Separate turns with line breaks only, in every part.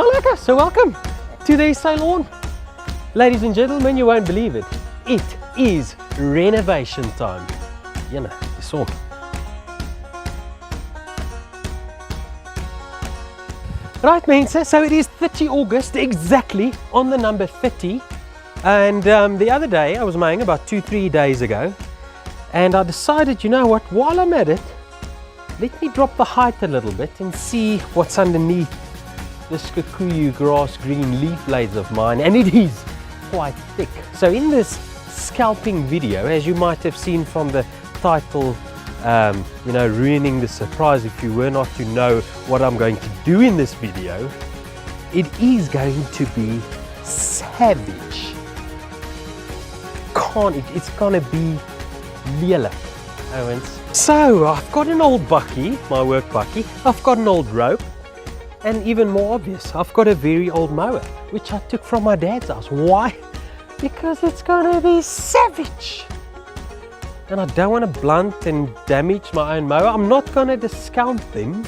Lekker, so welcome to the SA lawn. Ladies and gentlemen, you won't believe it. It is renovation time. You know, you saw. Right, mensen, so it is 30 August, exactly on the number 30. And the other day, I was mowing about 2-3 days ago, and I decided, you know what, while I'm at it, let me drop the height a little bit and see what's underneath this kikuyu grass green leaf blades of mine, and it is quite thick. So in this scalping video, as you might have seen from the title, you know, ruining the surprise if you were not to know what I'm going to do in this video, it is going to be savage. It's gonna be lelik, Owens. So I've got an old bucky, my work bucky, I've got an old rope, and even more obvious, I've got a very old mower, which I took from my dad's house. Why? Because it's gonna be savage. And I don't want to blunt and damage my own mower. I'm not gonna discount them.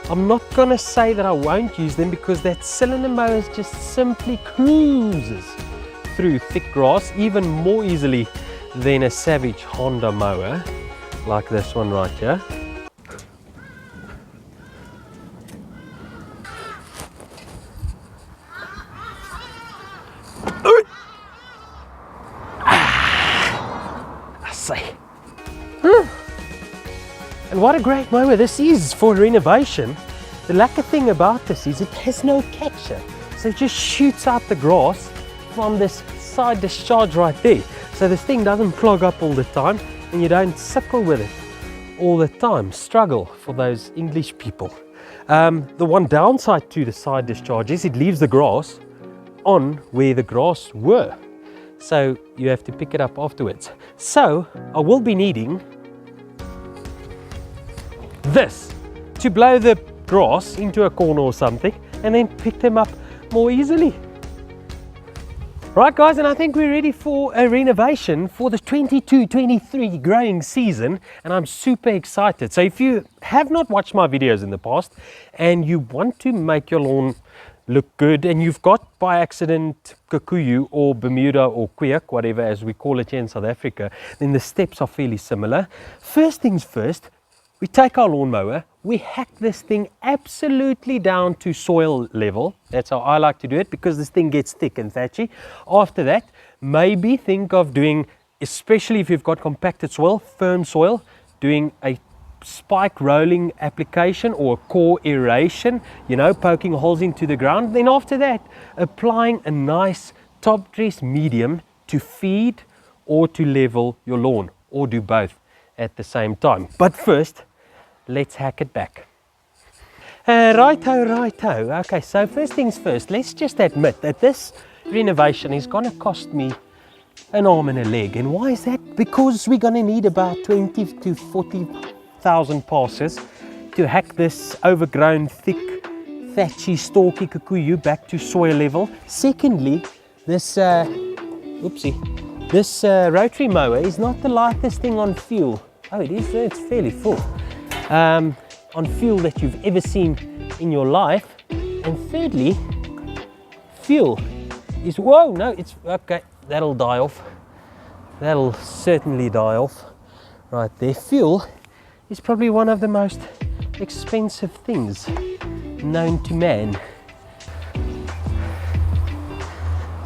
I'm not gonna say that I won't use them, because that cylinder mower just simply cruises through thick grass even more easily than a savage Honda mower like this one right here. I say. And what a great mower this is for renovation. The lucky thing about this is it has no catcher, so it just shoots out the grass from this side discharge right there. So this thing doesn't clog up all the time, and you don't suckle with it all the time. Struggle for those English people. The one downside to the side discharge is it leaves the grass on where the grass were. So you have to pick it up afterwards. So I will be needing this to blow the grass into a corner or something, and then pick them up more easily. Right guys, and I think we're ready for a renovation for the 22-23 growing season, and I'm super excited. So if you have not watched my videos in the past and you want to make your lawn look good, and you've got by accident kikuyu or Bermuda or kwiek, whatever as we call it here in South Africa, then the steps are fairly similar. First things first, we take our lawnmower, we hack this thing absolutely down to soil level. That's how I like to do it, because this thing gets thick and thatchy. After that, maybe think of doing, especially if you've got compacted soil, firm soil, doing a spike rolling application or a core aeration, you know, poking holes into the ground. Then after that, applying a nice top dress medium to feed or to level your lawn, or do both at the same time. But first, let's hack it back. Righto. Okay, so first things first, let's just admit that this renovation is going to cost me an arm and a leg. And why is that? Because we're going to need about 20 to 40,000 passes to hack this overgrown, thick, thatchy, stalky kikuyu back to soil level. Secondly, this rotary mower is not the lightest thing on fuel. Oh, it is, it's fairly full. On fuel that you've ever seen in your life. And thirdly, fuel is, whoa, no, it's, okay, that'll die off. That'll certainly die off right there. Fuel is probably one of the most expensive things known to man.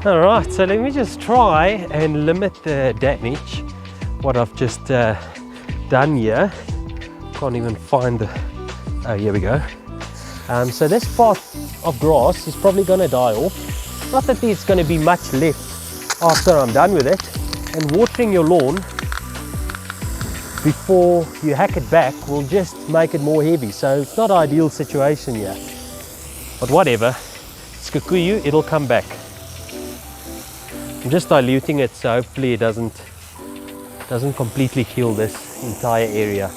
All right, so let me just try and limit the damage, what I've just done here. Can't even find the, oh, here we go. So this part of grass is probably going to die off. Not that there's going to be much left after I'm done with it. And watering your lawn before you hack it back will just make it more heavy. So it's not an ideal situation here. But whatever, it's kikuyu, it'll come back. I'm just diluting it, so hopefully it doesn't completely kill this entire area.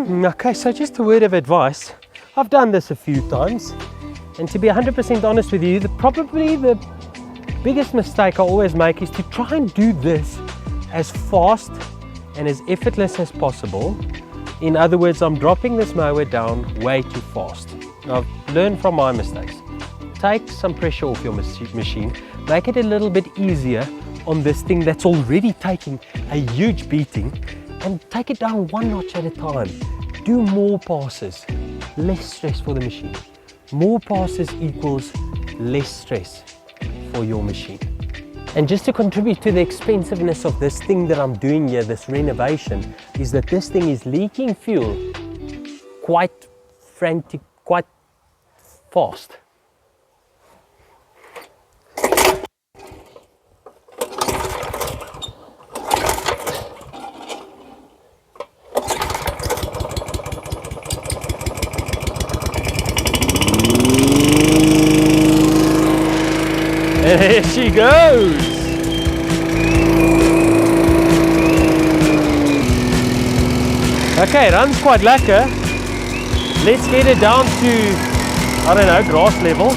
Okay, so just a word of advice. I've done this a few times, and to be 100% honest with you, probably the biggest mistake I always make is to try and do this as fast and as effortless as possible In other words, I'm dropping this mower down way too fast. I've learned from my mistakes. Take some pressure off your machine, make it a little bit easier on this thing that's already taking a huge beating, and take it down one notch at a time. Do more passes, less stress for the machine. More passes equals less stress for your machine. And just to contribute to the expensiveness of this thing that I'm doing here, this renovation, is that this thing is leaking fuel quite frantic, quite fast. And here she goes! Okay, runs quite lekker. Let's get it down to, I don't know, grass level.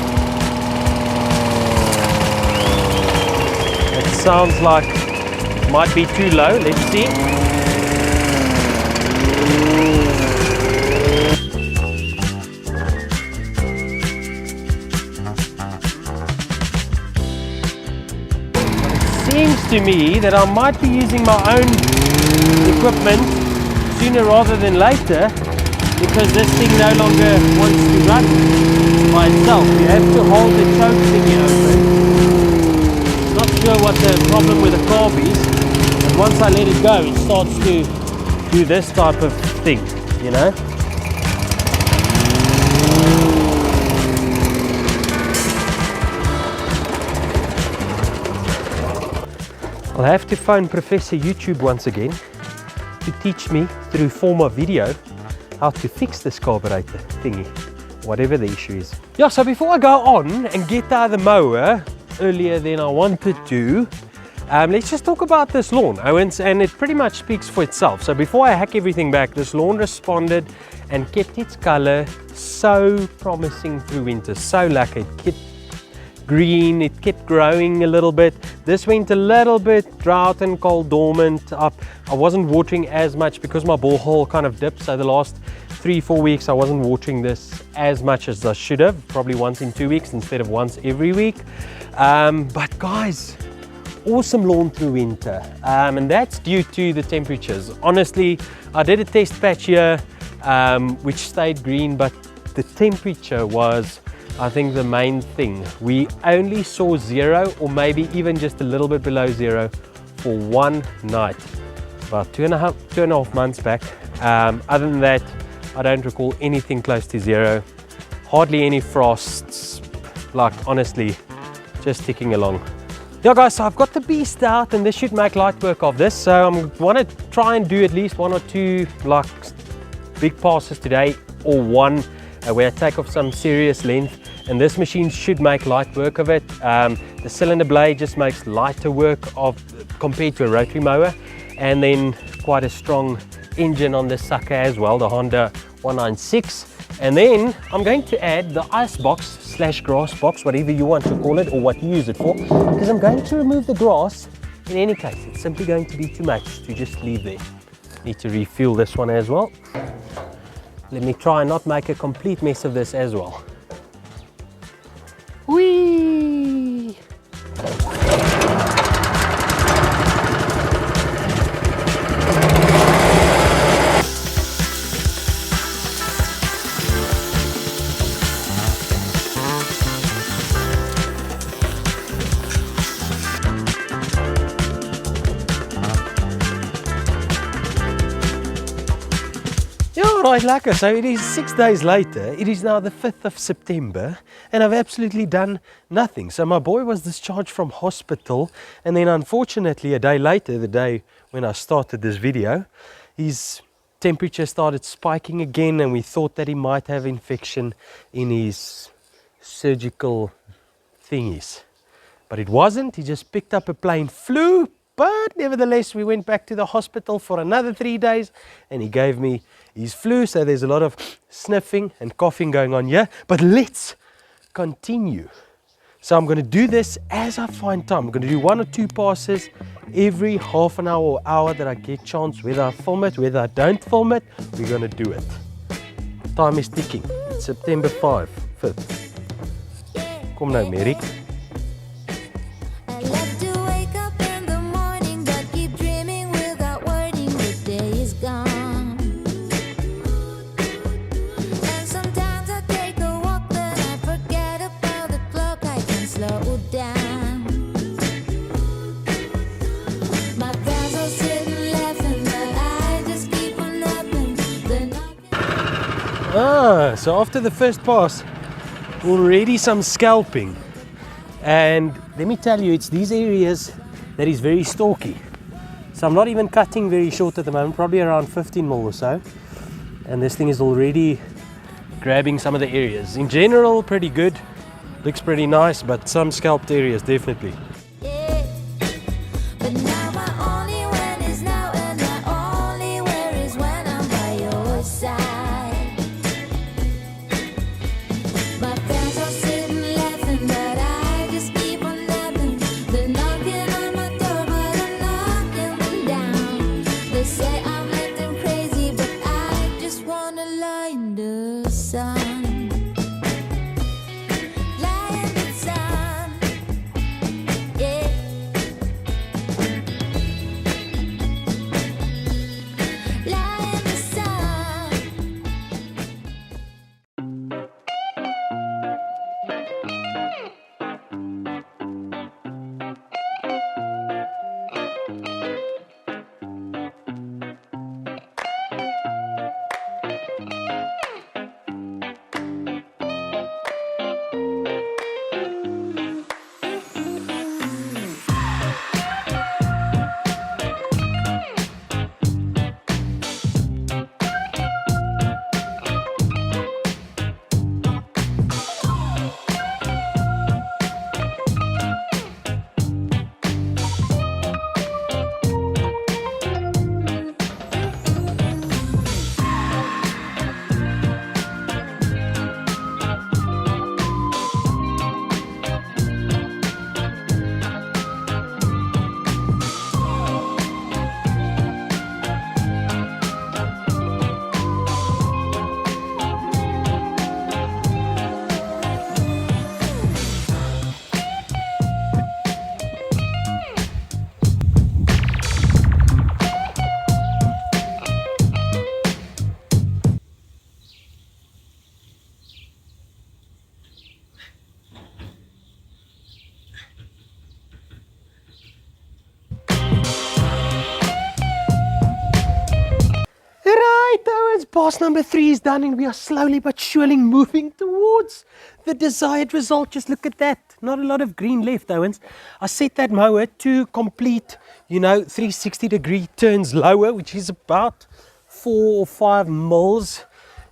It sounds like it might be too low. Let's see. Seems to me that I might be using my own equipment sooner rather than later, because this thing no longer wants to run by itself. You have to hold the choke thingy open. Not sure what the problem with the carb is, but once I let it go, it starts to do this type of thing, you know. I'll have to phone Professor YouTube once again to teach me through form of video how to fix this carburetor thingy, whatever the issue is. Yeah, so before I go on and get out of the mower earlier than I wanted to, let's just talk about this lawn, Owens, and it pretty much speaks for itself. So before I hack everything back, this lawn responded and kept its color so promising through winter, so lucky. It kept green, it kept growing a little bit. This went a little bit drought and cold dormant up. I wasn't watering as much because my borehole kind of dipped, so the last 3-4 weeks I wasn't watering this as much as I should have, probably once in 2 weeks instead of once every week. But guys, awesome lawn through winter, and that's due to the temperatures. Honestly, I did a test patch here which stayed green, but the temperature was, I think, the main thing. We only saw 0 or maybe even just a little bit below 0 for one night, about two and a half months back. Other than that, I don't recall anything close to 0, hardly any frosts, like honestly, just ticking along. Yeah guys, so I've got the beast out and this should make light work of this. So I want to try and do at least 1 or 2 like big passes today, or one where I take off some serious length, and this machine should make light work of it. The cylinder blade just makes lighter work of compared to a rotary mower, and then quite a strong engine on this sucker as well, the Honda 196. And then I'm going to add the ice box / grass box, whatever you want to call it or what you use it for, because I'm going to remove the grass in any case. It's simply going to be too much to just leave there. Need to refuel this one as well. Let me try and not make a complete mess of this as well. Whee! Right, lekker. So it is 6 days later. It is now the 5th of September and I've absolutely done nothing. So my boy was discharged from hospital, and then unfortunately a day later, the day when I started this video, his temperature started spiking again, and we thought that he might have infection in his surgical thingies. But it wasn't. He just picked up a plain flu. But nevertheless, we went back to the hospital for another 3 days and he gave me his flu. So there's a lot of sniffing and coughing going on here. But let's continue So I'm going to do this as I find time. I'm going to do 1 or 2 passes every half an hour or hour that I get chance. Whether I film it, whether I don't film it, we're going to do it. Time is ticking. It's September 5th. Kom nou, Merrick. So after the first pass, already some scalping. And let me tell you, it's these areas that is very stalky. So I'm not even cutting very short at the moment, probably around 15 mil or so. And this thing is already grabbing some of the areas. In general, pretty good. Looks pretty nice, but some scalped areas definitely. Pass number 3 is done and we are slowly but surely moving towards the desired result. Just look at that. Not a lot of green left, Owens. I set that mower to complete, 360-degree turns lower, which is about 4 or 5 mils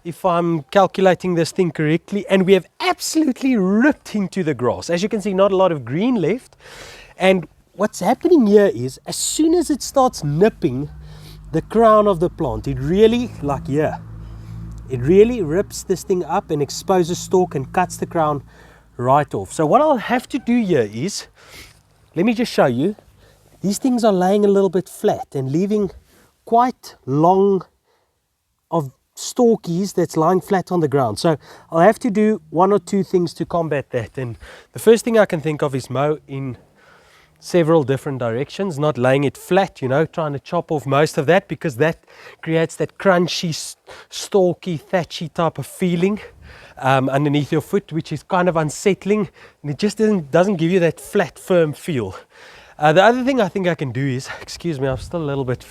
if I'm calculating this thing correctly. And we have absolutely ripped into the grass. As you can see, not a lot of green left. And what's happening here is as soon as it starts nipping the crown of the plant, it really, like here, it really rips this thing up and exposes stalk and cuts the crown right off. So what I'll have to do here is, let me just show you, these things are laying a little bit flat and leaving quite long of stalkies that's lying flat on the ground. So I'll have to do 1 or 2 things to combat that. And the first thing I can think of is mow in several different directions, not laying it flat, trying to chop off most of that, because that creates that crunchy, stalky, thatchy type of feeling underneath your foot, which is kind of unsettling, and it just doesn't give you that flat, firm feel. The other thing I think I can do is, excuse me, I'm still a little bit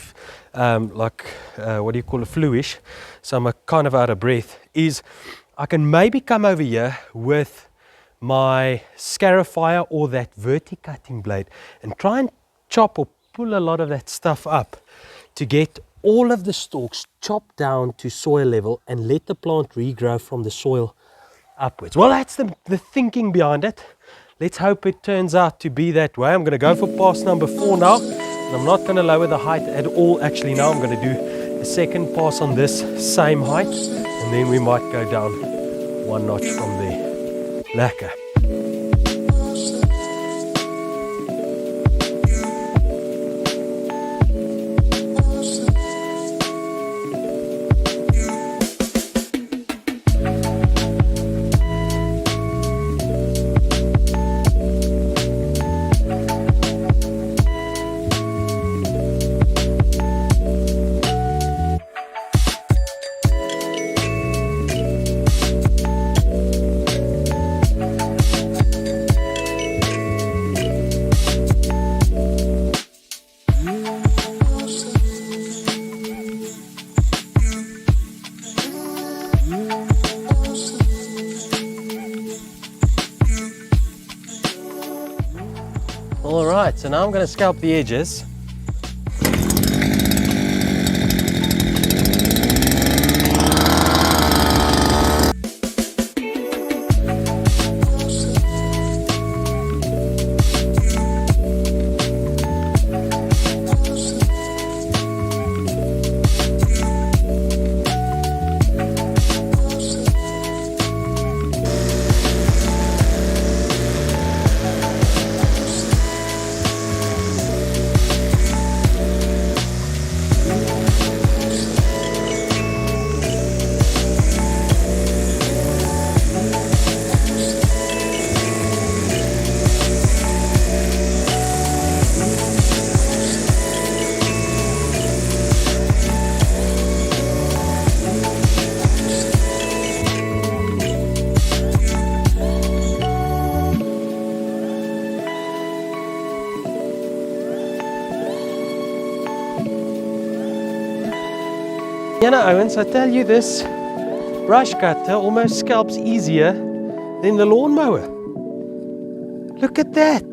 fluish, so I'm kind of out of breath, is I can maybe come over here with my scarifier or that verticutting blade and try and chop or pull a lot of that stuff up to get all of the stalks chopped down to soil level and let the plant regrow from the soil upwards. Well, that's the thinking behind it. Let's hope it turns out to be that way. I'm going to go for pass number 4 now, and I'm not going to lower the height at all. Actually, now I'm going to do a second pass on this same height, and then we might go down 1 notch from there. Lekker. Right, so now I'm going to scalp the edges. You know, Owens, I tell you, this brush cutter almost scalps easier than the lawnmower. Look at that.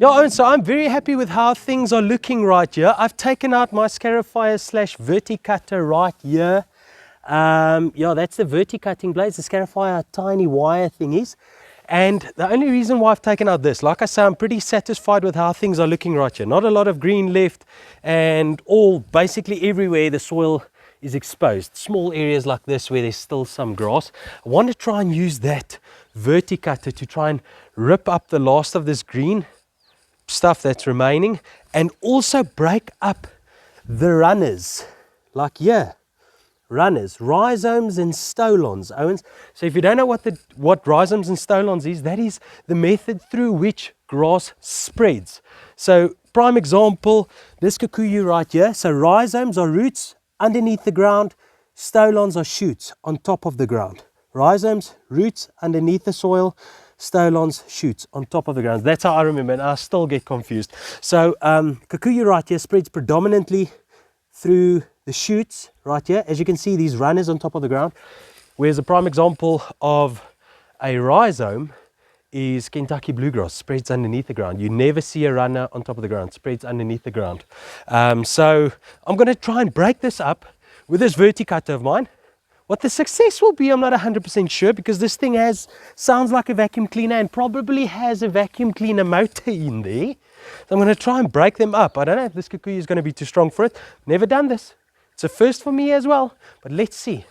Yeah, Owens, so I'm very happy with how things are looking right here. I've taken out my scarifier / verticutter right here. Yeah, that's the verticutting blades, the scarifier tiny wire thingies. And the only reason why I've taken out this, like I say, I'm pretty satisfied with how things are looking right here. Not a lot of green left, and basically everywhere the soil is exposed. Small areas like this where there's still some grass. I want to try and use that verticutter to try and rip up the last of this green stuff that's remaining, and also break up the runners, like here. Runners, rhizomes and stolons, Owens. So if you don't know what rhizomes and stolons is, that is the method through which grass spreads. So prime example, this kikuyu right here. So rhizomes are roots underneath the ground, stolons are shoots on top of the ground. Rhizomes, roots underneath the soil, stolons, shoots on top of the ground. That's how I remember, and I still get confused. So kikuyu right here spreads predominantly through the shoots right here. As you can see, these runners on top of the ground. Whereas a prime example of a rhizome is Kentucky bluegrass, spreads underneath the ground. You never see a runner on top of the ground, spreads underneath the ground. So I'm going to try and break this up with this verticutter of mine. What the success will be, I'm not 100% sure, because this thing sounds like a vacuum cleaner and probably has a vacuum cleaner motor in there. So I'm going to try and break them up. I don't know if this kikuyu is going to be too strong for it. Never done this. It's a first for me as well. But let's see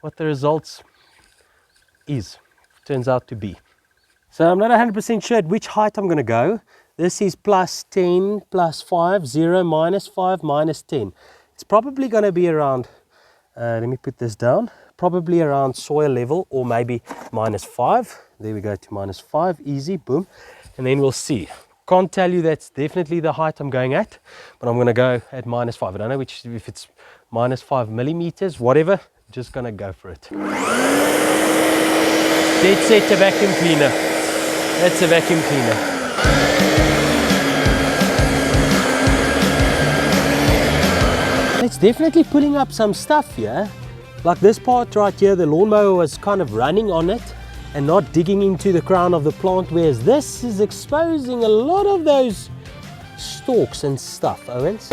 what the results turns out to be. So I'm not 100% sure at which height I'm going to go. This is plus 10, plus 5, 0, minus 5, minus 10. It's probably going to be around, let me put this down, probably around soil level, or maybe minus 5. There we go, to minus 5, easy, boom. And then we'll see. Can't tell you that's definitely the height I'm going at, but I'm going to go at minus 5. I don't know if it's minus 5 millimeters, whatever, just going to go for it. Dead set, a vacuum cleaner. That's a vacuum cleaner. It's definitely putting up some stuff here. Like this part right here, the lawnmower was kind of running on it and not digging into the crown of the plant, whereas this is exposing a lot of those stalks and stuff, Owens.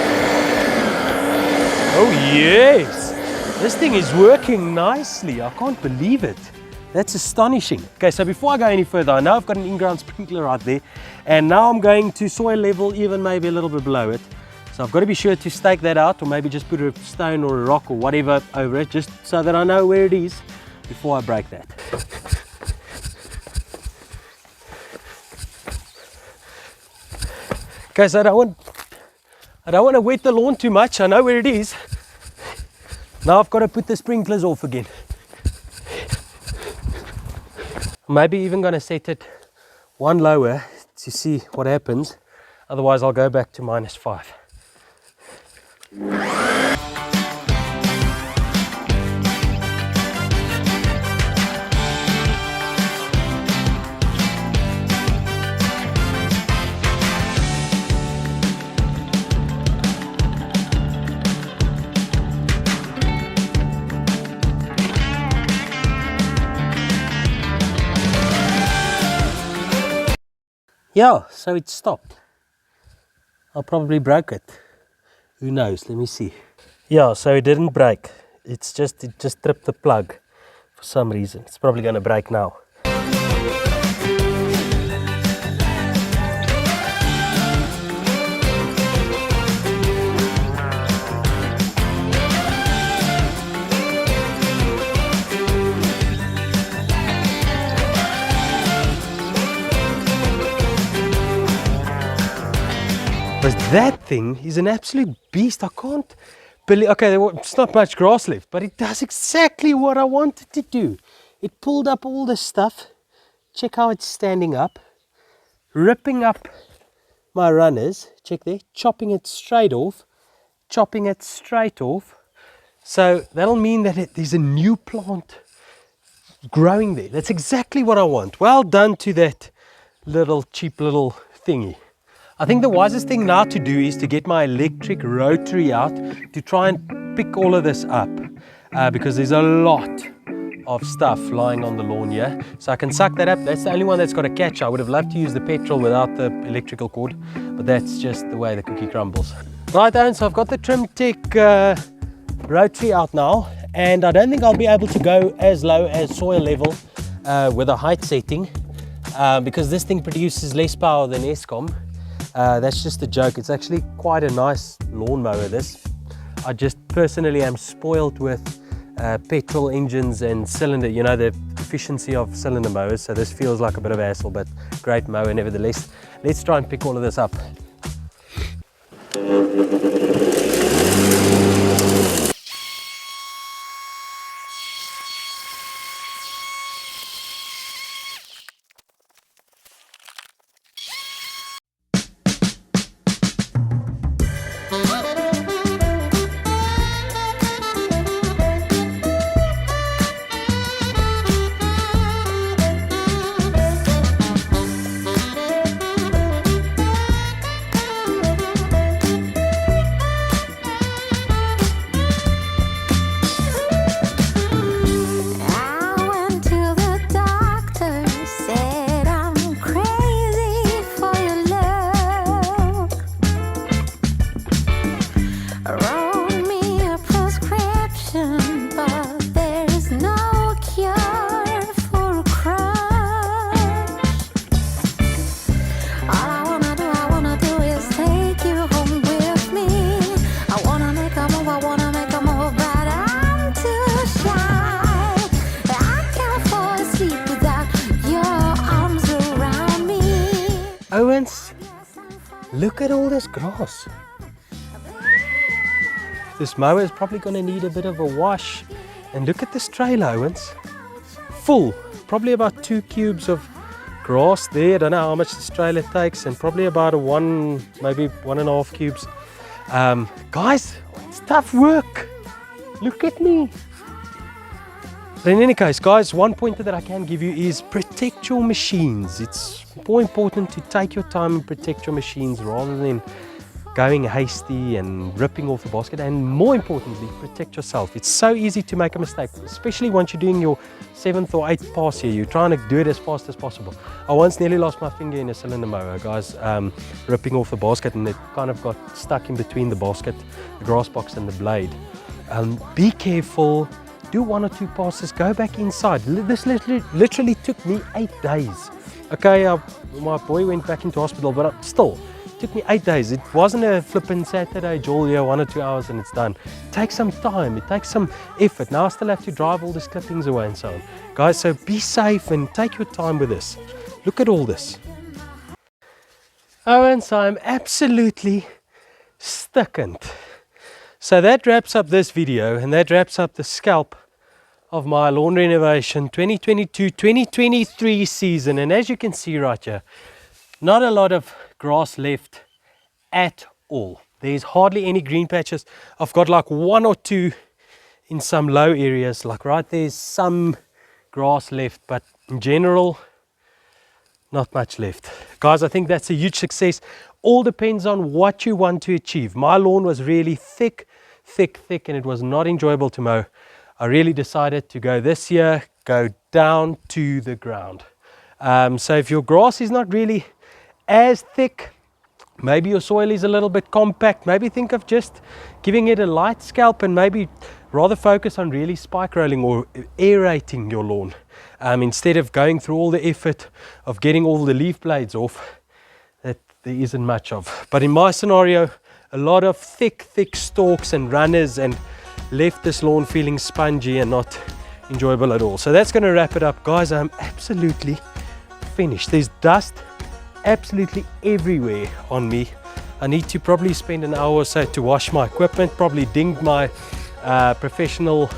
Oh yes, this thing is working nicely. I can't believe it. That's astonishing. Okay, so before I go any further, I know I've got an in-ground sprinkler right there, and now I'm going to soil level, even maybe a little bit below it. So I've got to be sure to stake that out, or maybe just put a stone or a rock or whatever over it, just so that I know where it is before I break that. Okay, so I don't want to wet the lawn too much. I know where it is. Now I've got to put the sprinklers off again. Maybe even going to set it one lower to see what happens. Otherwise I'll go back to minus 5. Yeah, so it stopped. I probably broke it. Who knows? Let me see. Yeah, so it didn't break. It just tripped the plug for some reason. It's probably going to break now. But that thing is an absolute beast. I can't believe, okay, it's not much grass left, but it does exactly what I wanted to do. It pulled up all this stuff. Check how it's standing up, ripping up my runners. Check there, chopping it straight off. So that'll mean that there's a new plant growing there. That's exactly what I want. Well done to that cheap little thingy. I think the wisest thing now to do is to get my electric rotary out to try and pick all of this up because there's a lot of stuff lying on the lawn here. So I can suck that up. That's the only one that's got a catch. I would have loved to use the petrol without the electrical cord, but that's just the way the cookie crumbles. Right, Aaron, so I've got the Trimtech rotary out now, and I don't think I'll be able to go as low as soil level with a height setting because this thing produces less power than Eskom. That's just a joke. It's actually quite a nice lawnmower, this. I just personally am spoiled with petrol engines and cylinder, you know, the efficiency of cylinder mowers. So this feels like a bit of a hassle, but great mower nevertheless. Let's try and pick all of this up. Owens, look at all this grass. This mower is probably going to need a bit of a wash. And look at this trailer, Owens. Full, probably about 2 cubes of grass there. I don't know how much this trailer takes, and probably about maybe 1.5 cubes. Guys, it's tough work. Look at me. But in any case, guys, one pointer that I can give you is protect your machines. It's more important to take your time and protect your machines rather than going hasty and ripping off the basket, and more importantly, protect yourself. It's so easy to make a mistake, especially once you're doing your 7th or 8th pass here. You're trying to do it as fast as possible. I once nearly lost my finger in a cylinder mower, guys, ripping off the basket, and it kind of got stuck in between the basket, the grass box and the blade. Be careful. Do 1 or 2 passes, go back inside. This literally took me 8 days. Okay, my boy went back into hospital, but still, it took me 8 days. It wasn't a flippin' Saturday jol here, 1 or 2 hours and it's done. It takes some time, it takes some effort. Now I still have to drive all these clippings away and so on. Guys, so be safe and take your time with this. Look at all this. Oh, and so I'm absolutely stucked. So that wraps up this video, and that wraps up the scalp of my lawn renovation 2022-2023 season. And as you can see right here, not a lot of grass left at all. There's hardly any green patches. I've got like 1 or 2 in some low areas, like right there's some grass left, but in general, not much left. Guys, I think that's a huge success. All depends on what you want to achieve. My lawn was really thick, and it was not enjoyable to mow. I really decided to go this year, go down to the ground. So if your grass is not really as thick. Maybe your soil is a little bit compact. Maybe think of just giving it a light scalp and maybe rather focus on really spike rolling or aerating your lawn instead of going through all the effort of getting all the leaf blades off that there isn't much of. But in my scenario, a lot of thick stalks and runners and left this lawn feeling spongy and not enjoyable at all. So that's going to wrap it up, guys. I'm absolutely finished. There's dust absolutely everywhere on me. I need to probably spend an hour or so to wash my equipment, probably dinged my professional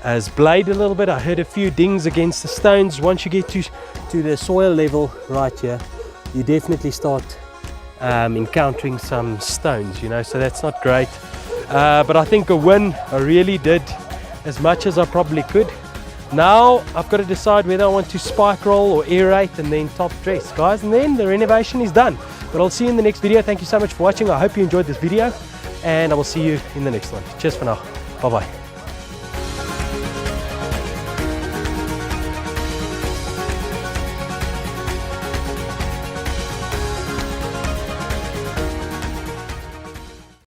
as blade a little bit. I heard a few dings against the stones. Once you get to the soil level right here, you definitely start encountering some stones, you know, so that's not great. But I think a win. I really did as much as I probably could. Now I've got to decide whether I want to spike roll or aerate and then top dress, guys, and then the renovation is done. But I'll see you in the next video. Thank you so much for watching. I hope you enjoyed this video, and I will see you in the next one. Cheers for now. Bye bye.